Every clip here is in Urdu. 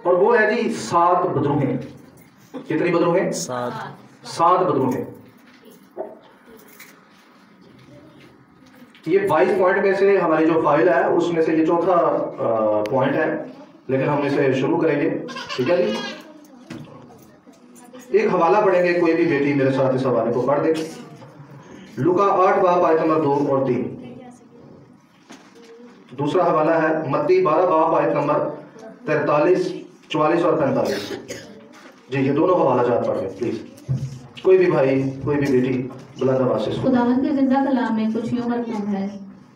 اور وہ ہے جی 7 بدروہیں. کتنی بدروہیں؟ 7 بدروہیں. یہ 22 پوائنٹ میں سے ہماری جو فائل ہے اس میں سے یہ چوتھا پوائنٹ ہے، لیکن ہم اسے شروع کریں گے. ٹھیک ہے جی. ایک حوالہ پڑھیں گے، کوئی بھی بیٹی میرے ساتھ اس حوالے کو پڑھ دے. لوکا 8 باب آیت نمبر 2 اور 3. دوسرا حوالہ ہے متی 12 باب آیت نمبر 43، 44 اور 45. جی یہ دونوں حوالہ جات پڑھ لیں پلیز. کوئی بھی بھائی، کوئی بھی بیٹی بلند آواز سے. خداوند کے زندہ کلام میں کچھ یوں مرکوم ہے.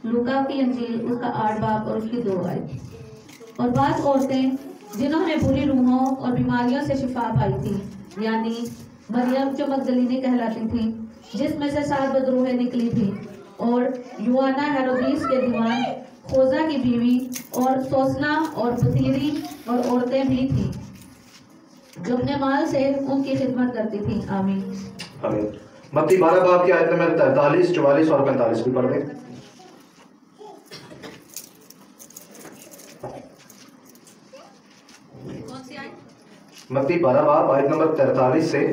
لوکا کی انجیل اس کا 8 باب اور اس کی 2 آیت. اور بعض عورتیں جنہوں نے بری روحوں اور بیماریوں سے شفا پائی تھی، یعنی مریم جو مگدلینی کہلاتی تھی، جس میں سے 7 بدروہیں نکلی تھی، اور یوانا ہیرودیس کے دیوان، خوزا کی بیوی، اور سوسنا اور بطیری اور عورتیں بھی تھیں جو اپنے مال سے ان کی خدمت کرتی تھیں. آمین. آمین. متی 12 باب کی آیت نمبر 43، 44 اور 45 بھی پڑھ دیں. متی 12 باب آیت نمبر 43 سے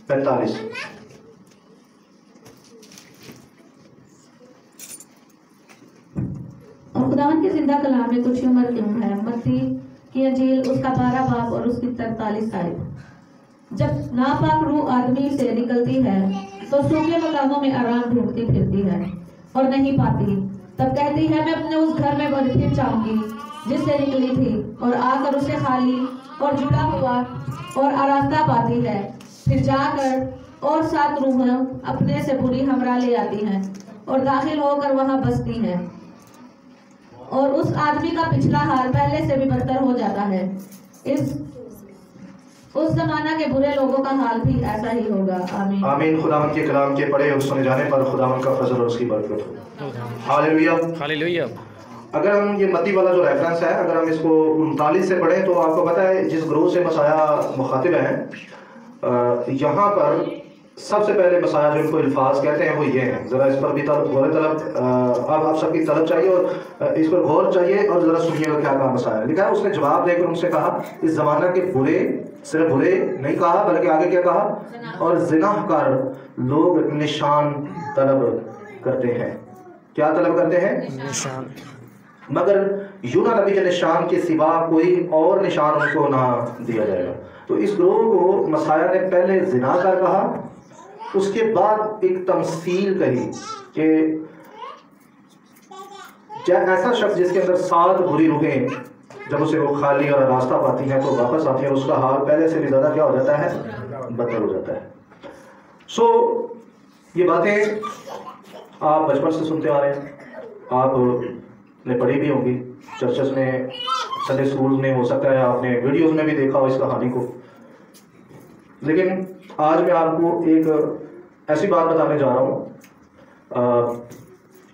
45. اور خداوند کے زندہ کلام میں کچھ یوں مرکوم ہے. متی کی انجیل اس کا 12 باب اور اس کی 43 آیت. جب ناپاک روح آدمی سے نکلتی ہے تو سوکھے مقاموں میں آرام ڈھونڈتی پھرتی ہے اور نہیں پاتی. تب کہتی ہے میں اپنے اس گھر میں پھر جاؤں گی جس سے نکلی تھی، اور آ کر اسے خالی اور جڑا ہوا اور آراستہ پاتی ہے. پھر جا کر اور 7 روحیں اپنے سے بری ہمراہ لے آتی ہیں اور داخل ہو کر وہاں بستی ہیں، اور اس آدمی کا پچھلا حال پہلے سے بھی بدتر ہو جاتا ہے. اس زمانہ کے برے لوگوں کا حال بھی ایسا ہی ہوگا. آمین. آمین. خداوند کے کلام کے پڑھے اور سنے جانے پر خداوند کا فضل اور اس کی برکت ہو. ہاللویہ. ہاللویہ. اگر ہم یہ متی والا جو ریفرنس ہے، اگر ہم اس کو 39 سے پڑھیں تو آپ کو پتہ ہے جس گروہ سے مسیح مخاطب ہیں، یہاں پر سب سے پہلے مسیح جو ان کو الفاظ کہتے ہیں وہ یہ ہیں. ذرا اس پر بھی غور طلب آپ سب کی طلب چاہیے اور اس پر غور چاہیے، اور ذرا سنیے گا کیا کہا مسیح نے. لکھا ہے اس نے جواب دے کر ان سے کہا اس زمانہ کے برے، صرف برے نہیں کہا بلکہ آگے کیا کہا، اور زناہ کار لوگ نشان طلب کرتے ہیں. کیا طلب کرتے ہیں؟ نشان. مگر یونا نبی کے نشان کے سوا کوئی اور نشان ان کو نہ دیا جائے گا. تو اس گروہ کو مسیح نے پہلے زنا کار کہا، اس کے بعد ایک تمثیل کہی کہ ایسا شخص جس کے اندر 7 بری روحیں جب اسے وہ خالی اور راستہ پاتی ہیں تو واپس آتی ہیں، اس کا حال پہلے سے بھی زیادہ کیا ہو جاتا ہے؟ بدتر ہو جاتا ہے. سو یہ باتیں آپ بچپن سے سنتے آ رہے ہیں، آپ نے پڑھی بھی ہوں گی چرچز میں، سنڈے اسکول میں، ہو سکتا ہے آپ نے ویڈیوز میں بھی دیکھا ہو اس کہانی کو. لیکن آج میں آپ کو ایک ایسی بات بتانے جا رہا ہوں.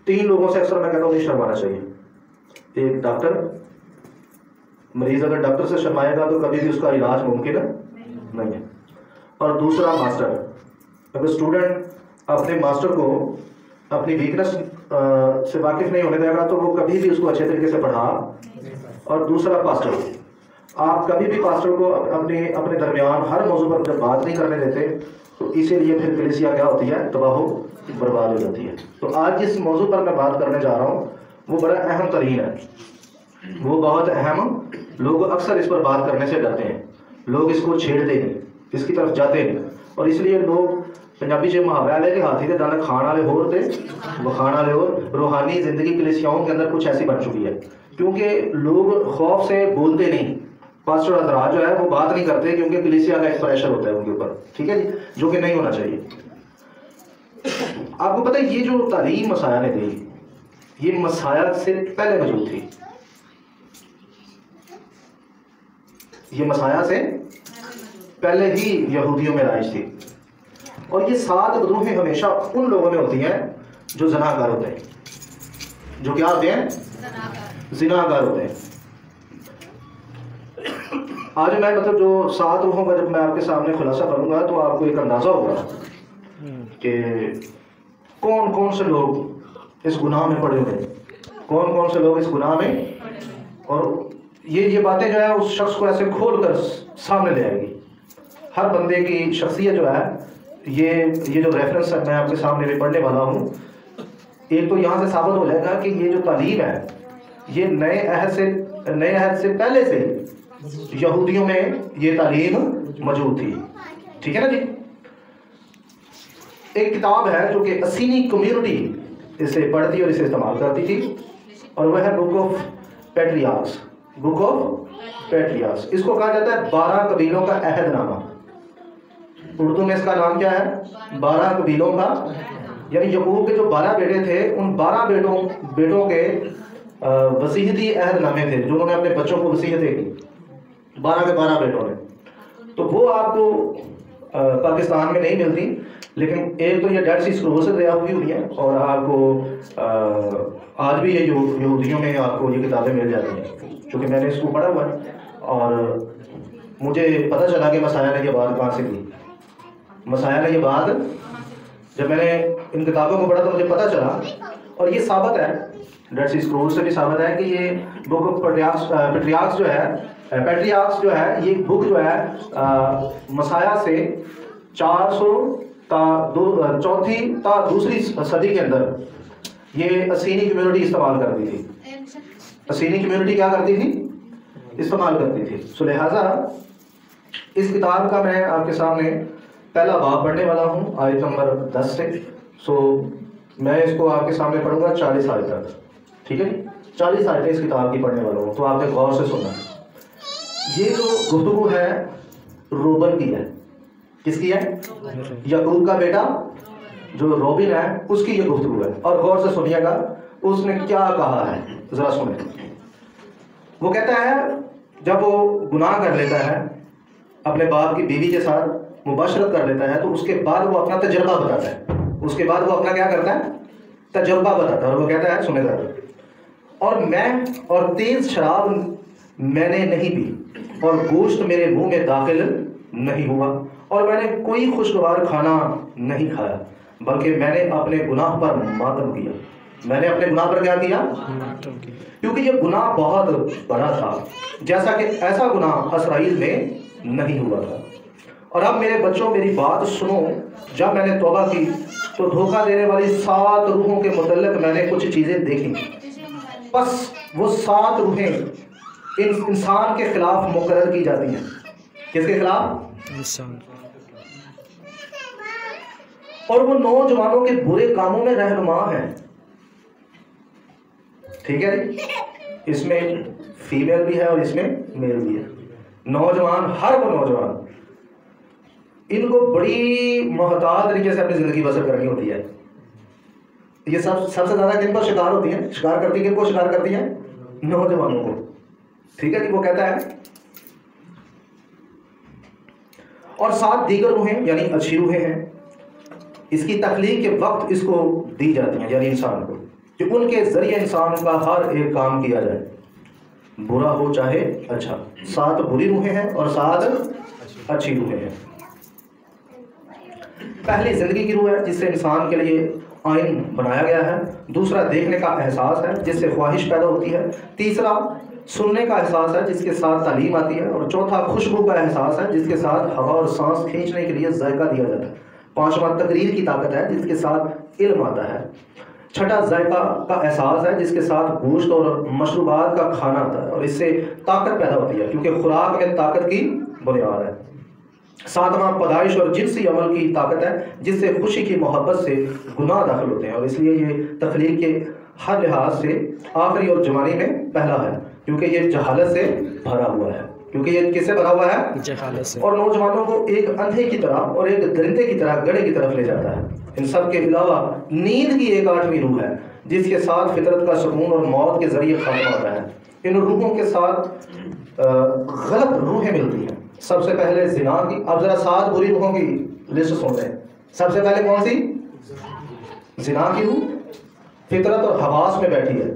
3 لوگوں سے اکثر میں کہتا ہوں نہیں شرمانا چاہیے. ایک ڈاکٹر، مریض اگر ڈاکٹر سے شرمائے گا تو کبھی بھی اس کا علاج ممکن نہیں ہے. اور دوسرا ماسٹر، اگر اسٹوڈنٹ اپنے ماسٹر کو اپنی ویکنس سے واقف نہیں ہونے دے گا تو وہ کبھی بھی اس کو اچھے طریقے سے پڑھا. اور دوسرا پاسٹر، آپ کبھی بھی پاسٹر کو اپنے درمیان ہر موضوع پر جب بات نہیں کرنے دیتے تو اسی لیے پھر کلیسیا کیا ہوتی ہے؟ تباہ و برباد ہو جاتی ہے. تو آج جس موضوع پر میں بات کرنے جا رہا ہوں وہ بڑا اہم ترین ہے، وہ بہت اہم. لوگ اکثر اس پر بات کرنے سے ڈرتے ہیں، لوگ اس کو چھیڑتے نہیں، اس کی طرف جاتے نہیں. اور اس لیے لوگ پنجابی سے محاورہ لے کے ہاتھی کے دانے کھان والے ہو تھے وہ کھان والے ہو. روحانی زندگی کلیسیاؤں کے اندر کچھ ایسی بن چکی ہے کیونکہ لوگ خوف سے بولتے نہیں. پاسٹر حضرات جو ہے وہ بات نہیں کرتے کیونکہ کلیسیا کا ایک پریشر ہوتا ہے ان کے اوپر. ٹھیک ہے جی، جو کہ نہیں ہونا چاہیے. آپ کو پتہ ہے یہ جو تعلیم مسیح نے دی یہ مسیح سے پہلے موجود تھی. یہ مسیح سے پہلے ہی یہودیوں میں رائج تھی. اور یہ 7 بدروہیں ہمیشہ ان لوگوں میں ہوتی ہیں جو زناکار ہوتے ہیں. جو کیا ہوتے ہیں؟ زناکار ہوتے ہیں. آج میں جو 7 روحوں کا جب میں آپ کے سامنے خلاصہ کروں گا تو آپ کو ایک اندازہ ہوگا کہ کون کون سے لوگ اس گناہ میں پڑے ہوئے ہیں، کون کون سے لوگ اس گناہ میں اور یہ باتیں جو ہے اس شخص کو ایسے کھول کر سامنے لے آئے گی. ہر بندے کی شخصیت جو ہے یہ جو ریفرنس میں آپ کے سامنے بھی پڑھنے والا ہوں، ایک تو یہاں سے ثابت ہو جائے گا کہ یہ جو تعلیم ہے یہ نئے عہد سے پہلے سے یہودیوں میں یہ تعلیم موجود تھی. ٹھیک ہے نا جی. ایک کتاب ہے جو کہ اسینی کمیونٹی اسے پڑھتی اور اسے استعمال کرتی تھی، اور وہ ہے بک آف پیٹریارکس. بک آف پیٹریارکس اس کو کہا جاتا ہے 12 قبیلوں کا عہد نامہ. اردو میں اس کا نام کیا ہے؟ 12 قبیلوں کا. یعنی یعقوب کے جو 12 بیٹے تھے ان 12 بیٹوں کے وصیتی عہد نامے تھے جو انہوں نے اپنے بچوں کو وصیتیں کی، 12 کے 12 بیٹوں نے. تو وہ آپ کو پاکستان میں نہیں ملتی، لیکن ایک تو یہ ڈیڈ سی اسکرول سے تیار ہوئی ہے، اور آپ کو آج بھی یہ یہودیوں میں آپ کو یہ کتابیں مل جاتی ہیں، چونکہ میں نے اس کو پڑھا ہوا ہے اور مجھے پتہ چلا کہ مسیح نے یہ بات کہاں سے کی. مسیح نے یہ بات جب میں نے ان کتابوں کو پڑھا تو مجھے پتہ چلا، اور یہ ثابت ہے ڈیڈ سی اسکرول سے بھی ثابت ہے کہ یہ بک آف پیٹریارکس جو ہے یہ بک جو ہے مسیح سے 400 چوتھی تا دوسری صدی کے اندر یہ اسینی کمیونٹی استعمال کرتی تھی. اسینی کمیونٹی کیا کرتی تھی؟ استعمال کرتی تھی. سو لہٰذا اس کتاب کا میں آپ کے سامنے پہلا باب پڑھنے والا ہوں آیت نمبر 10 سے. سو میں اس کو آپ کے سامنے پڑھوں گا 40 آیت تک. ٹھیک ہے جی. 40 آیتیں اس کتاب کی پڑھنے والا ہوں، تو آپ نے غور سے سننا. یہ جو گفتگو ہے روبن کی ہے. کس کی ہے؟ یعقوب کا بیٹا جو روبن ہے اس کی یہ گفتگو ہے، اور غور سے سنیے گا اس نے کیا کہا ہے. ذرا سنیں. وہ کہتا ہے جب وہ گناہ کر لیتا ہے اپنے باپ کی بیوی کے ساتھ مباشرت کر لیتا ہے تو اس کے بعد وہ اپنا تجربہ بتاتا ہے. اس کے بعد وہ اپنا کیا کرتا ہے؟ تجربہ بتاتا ہے. اور وہ کہتا ہے سنے گا، اور میں اور تیز شراب میں نے نہیں پی اور گوشت میرے منہ میں داخل نہیں ہوا، اور میں نے کوئی خوشگوار کھانا نہیں کھایا، بلکہ میں نے اپنے گناہ پر ماتم کیا. میں نے اپنے گناہ پر کیا کیا؟ کیونکہ یہ گناہ بہت بڑا تھا، جیسا کہ ایسا گناہ اسرائیل میں نہیں ہوا تھا. اور اب میرے بچوں میری بات سنو، جب میں نے توبہ کی تو دھوکہ دینے والی 7 روحوں کے متعلق میں نے کچھ چیزیں دیکھی. بس وہ 7 روحیں انسان کے خلاف مقرر کی جاتی ہیں. کس کے خلاف؟ انسان. اور وہ نوجوانوں کے برے کاموں میں رہنما ہیں. ٹھیک ہے. اس میں فیمیل بھی ہے اور اس میں میل بھی ہے. نوجوان، ہر وہ نوجوان، ان کو بڑی محتاط طریقے سے اپنی زندگی بسر کرنی ہوتی ہے. یہ سب سے زیادہ کن پر شکار ہوتی ہیں؟ شکار کرتی کن کو شکار کرتی ہیں؟ نوجوانوں کو. ٹھیک ہے جی. وہ کہتا ہے اور 7 دیگر روحیں یعنی اچھی روحیں ہیں، اس کی تخلیق کے وقت اس کو دی جاتی ہیں، یعنی انسان کو، کہ ان کے ذریعے انسان کا ہر ایک کام کیا جائے، برا ہو چاہے اچھا. 7 بری روحیں ہیں اور 7 اچھی روحیں ہیں. پہلی زندگی کی روح ہے جس سے انسان کے لیے آئین بنایا گیا ہے. دوسرا دیکھنے کا احساس ہے جس سے خواہش پیدا ہوتی ہے. تیسرا سننے کا احساس ہے جس کے ساتھ تعلیم آتی ہے. اور چوتھا خوشبو کا احساس ہے جس کے ساتھ ہوا اور سانس کھینچنے کے لیے ذائقہ دیا جاتا ہے. 5واں تقریر کی طاقت ہے جس کے ساتھ علم آتا ہے. 6واں ذائقہ کا احساس ہے جس کے ساتھ گوشت اور مشروبات کا کھانا آتا ہے، اور اس سے طاقت پیدا ہوتی ہے کیونکہ خوراک میں طاقت کی بنیاد ہے. 7واں پیدائش اور جنسی عمل کی طاقت ہے جس سے خوشی کی محبت سے گناہ داخل ہوتے ہیں، اور اس لیے یہ تخلیق کے ہر لحاظ سے آخری اور جوانی میں پہلا ہے کیونکہ یہ جہالت سے بھرا ہوا ہے. کیونکہ یہ کس سے بھرا ہوا ہے؟ جہالت سے. اور نوجوانوں کو ایک اندھے کی طرح اور ایک درندے کی طرح گڑھے کی طرف لے جاتا ہے. ان سب کے علاوہ نیند کی ایک 8ویں روح ہے جس کے ساتھ فطرت کا سکون اور موت کے ذریعے ختم ہوتا ہے. ان روحوں کے ساتھ غلط روحیں ملتی ہیں. سب سے پہلے زنا کی. اب ذرا 7 بری روحوں کی لسٹ سن رہے ہیں. سب سے پہلے کون سی؟ زنا کی روح فطرت اور حواس میں بیٹھی ہے.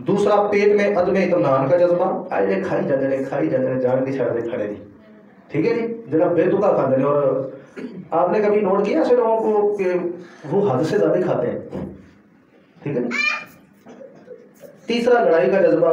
دوسرا پیٹ میں عدم اطمینان کا جذبہ. آئے کھائی جاتے جان کی چھڑ دے کھڑے دی. ٹھیک ہے جی. جناب بے تکا کھاتے ہیں. اور آپ نے کبھی نوٹ کیا ایسے لوگوں کو کہ وہ حد سے زیادہ کھاتے ہیں. ٹھیک ہے. تیسرا لڑائی کا جذبہ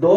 2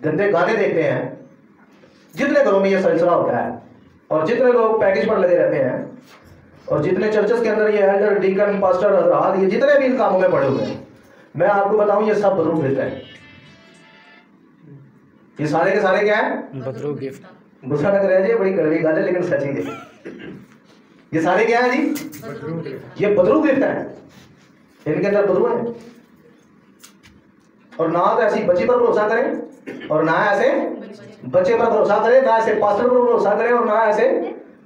گندے گانے دیکھتے ہیں. جتنے گھروں میں یہ سلسلہ ہوتا ہے اور جتنے لوگ پیکج پر لگے رہتے ہیں اور جتنے چرچز کے اندر یہ ایلڈر ڈیکن پاسٹر حضرات یہ جتنے بھی ان کاموں میں پڑے ہوئے ہیں, میں آپ کو بتاؤں یہ سب بدرو گفٹ ہے. یہ سارے کے سارے کیا ہیں؟ بدرو گفٹ. غصہ نہ کرے جی, بڑی کڑوی گل ہے لیکن سچی ہے. یہ سارے کیا ہیں جی؟ یہ بدرو گفٹ ہے. ان کے اندر بدرو ہے. اور نہ تو ایسی بچی پر بھروسہ کریں اور نہ ایسے بچے پر بھروسہ کریں, نہ ایسے پاسٹر پر بھروسہ کریں اور نہ ایسے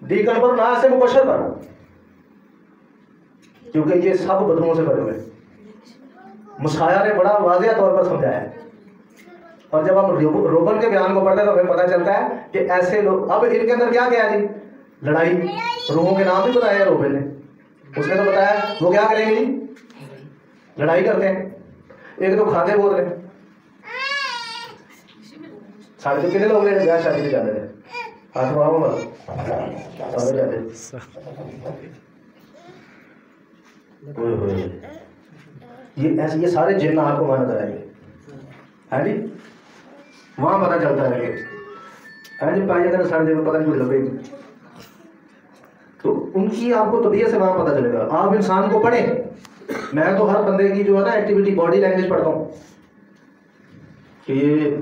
ڈیکن پر, نہ ایسے مبشر پر, کیونکہ یہ سب بدروؤں سے بھرے ہوئے. مسیح نے بڑا واضح طور پر سمجھایا ہے. اور جب ہم روبن کے بیان کو پڑھتے ہیں تو ہمیں پتہ چلتا ہے کہ ایسے لوگ, اب ان کے اندر کیا کیا جی؟ لڑائی. روحوں کے نام بھی بتایا ہے روبن نے, اس نے تو بتایا وہ کیا کریں گے جی؟ لڑائی کرتے ہیں. ایک تو کھاتے بول رہے ہیں. ساڑھے تو کتنے لوگ بیاہ شادی پہ جاتے تھے؟ ہاتھ مارو مت, سارے جاتے. یہ سارے جن آپ کو وہاں نظر آئیں گے, ہے جی. وہاں پتہ چلتا ہے کہ ہے جی پائے اگر ساڑھے جن میں پتہ نہیں لگے گی تو ان کی آپ کو طبیعت سے وہاں پتہ چلے گا. آپ انسان کو پڑھیں. میں تو ہر بندے کی جو ہے نا ایکٹیویٹی باڈی لینگویج پڑھتا ہوں کہ یہ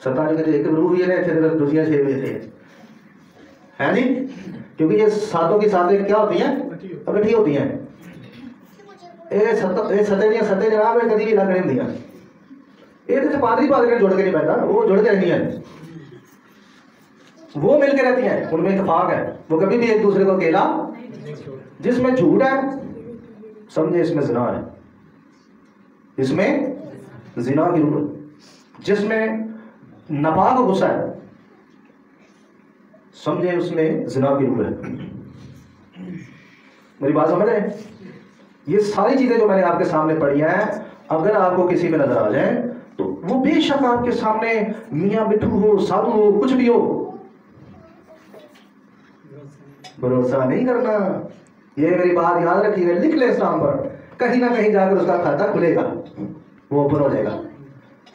ستا جو ایک روح ہوئی ہے نا ایسے دوسرے چھ ہوئے تھے, ہے جی. کیونکہ یہ ساتوں کی ساتیں کیا ہوتی ہیں؟ اکٹھی ہوتی ہیں. یہ ستے جناب کدی بھی الگ نہیں دیا. یہ تو پادری پادری جڑ کے نہیں پہنتا, وہ جڑ کے رہتی ہیں, وہ مل کے رہتی ہیں, ان میں اتفاق ہے. وہ کبھی بھی ایک دوسرے کو اکیلا. جس میں جھوٹ ہے سمجھے اس میں زنا ہے, اس میں زنا کی روح ہے. جس میں ناپاک غصہ ہے سمجھے اس میں زنا کی روح ہے. میری بات سمجھ رہے ہیں؟ یہ ساری چیزیں جو میں نے آپ کے سامنے پڑھی ہیں, اگر آپ کو کسی میں نظر آ جائیں تو وہ بے شک آپ کے سامنے میاں مٹھو ہو, سادھو ہو, کچھ بھی ہو, بھروسہ نہیں کرنا. یہ میری بات یاد رکھیے گا, لکھ لے اس نام پر. کہیں نہ کہیں جا کر اس کا کھاتا کھلے گا, وہ اوپن ہو جائے گا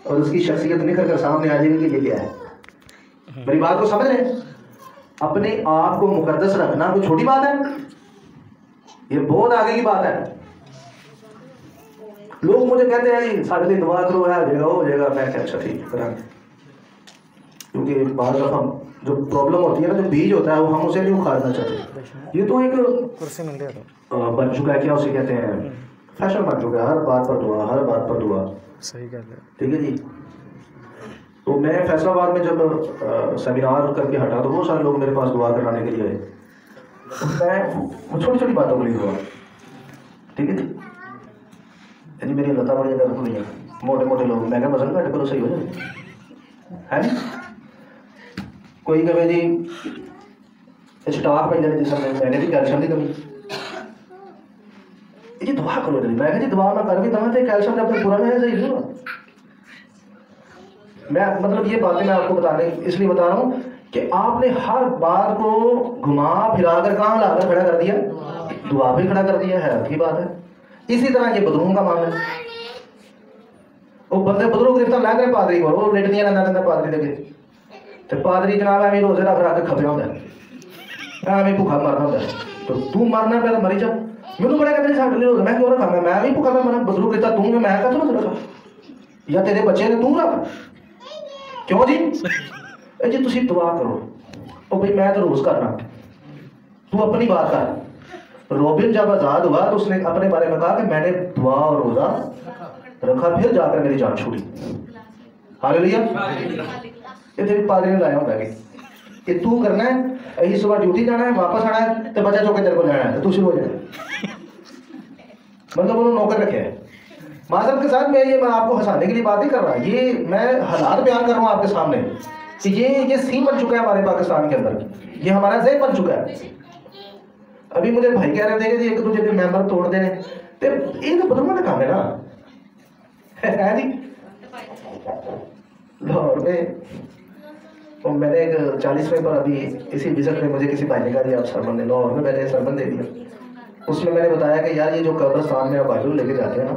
اور اس کی شخصیت نکل کر سامنے آ جائے گی کہ یہ کیا ہے. میری بات کو سمجھ رہے ہیں؟ اپنے آپ کو مقدس رکھنا کوئی چھوٹی بات ہے, یہ بہت آگے کی بات ہے. لوگ مجھے کہتے ہیں جی سارے دن دعا کرو, ہے جگہ ہو جائے گا. میں کہ اچھا ٹھیک کریں گے, کیونکہ بعض دفعہ جو پرابلم ہوتی ہے نا, جو بیج ہوتا ہے وہ ہم اسے نہیں اکھاڑنا چاہتے. یہ تو ایک بن چکا ہے, کیا اسے کہتے ہیں, فیشن بن چکا ہے. ہر بات پر دعا, ہر بات پر دعا. صحیح کہتے ہیں, ٹھیک ہے جی. تو میں فیصل آباد میں جب سیمینار کر کے ہٹا تو بہت سارے لوگ میرے پاس دعا کرانے کے لیے آئے. میں چھوٹی چھوٹی باتوں کو لی دعا, ٹھیک ہے جی. یعنی میری اللہ تعالیٰ بڑی درد ہوئی ہے. موٹے موٹے لوگ, میں کہا وزن گھٹ کرو صحیح ہو جائے, ہے جی. کوئی کہے جی اسٹاک پہ جانے جسم میں نے بھی کیلشیم کی کمی, یہ دعا کرو. میں کہا جی دعا میں کر بھی دوں تو کیلشیم جب تک پورا نہیں ہے صحیح ہوا. میں مطلب یہ باتیں میں آپ کو بتانے اس لیے بتا رہا ہوں کہ آپ نے ہر بات کو گھما پھرا کر کہاں لا کر کھڑا کر دیا, دعا بھی کھڑا کر دیا. حیرت کی بات ہے. اسی طرح یہ بدروؤں کا معاملہ ہے. وہ بندے بدرو گرفتار لے کر پادری کو, وہ لٹنیاں رہنا رہتا پادری دے کے, تو پادری جناب ایویں روزے رکھ رکھ کے کھپیا ہوتا ہے, ایویں بھوکا مرنا ہوتا ہے. تو مرنا پہ مری جا. مجھے بڑا کہتے ہیں ساڈے لیے روزہ, میں کیوں رکھا, میں بھی بھوکا میں مرا. بدرو گرفتار توں, میں کہتا روزہ رکھا, یا تیرے بچے نے توں رکھ, کیوں جی؟ جی تسی دعا کرو. او بھائی میں تو روز کرنا, تو اپنی بات کر. روبن جب آزاد ہوا تو اس نے اپنے بارے میں کہا کہ میں نے دعا اور روزہ رکھا, پھر جا کر میری جان چھوڑی. ہاللیلویا. یہ تیری پادری نے لایا ہوتا ہے کہ تو کرنا ہے, یہی صبح ڈیوٹی جانا ہے, واپس آنا ہے, تو بچہ چوکے تیرے کو جانا ہے, تو شروع ہو جائے. مطلب انہوں نے نوکر رکھے ہیں. معذرت کے ساتھ میں آپ کو ہنسانے کے لیے بات نہیں کر رہا, یہ میں حالات بیان کر رہا ہوں آپ کے سامنے کہ یہ سین بن چکا ہے ہمارے پاکستان کے اندر, یہ ہمارا ذہن بن چکا ہے. ابھی مجھے بھائی کہہ رہے تھے کہ جی ایک دوسرے کے ممبر توڑ دینے, تو یہ تو بدلوں کا کام ہے نا, ہے جی. لاہور میں نے ایک 40ویں پر ابھی اسی وزٹ میں مجھے کسی بھائی نے کہا جی آپ سرمن نے, لاہور میں میں نے سرمن دے دیا. اس میں نے بتایا کہ یار یہ جو قبرستان میں آپ بھائی لے کے جاتے ہیں نا,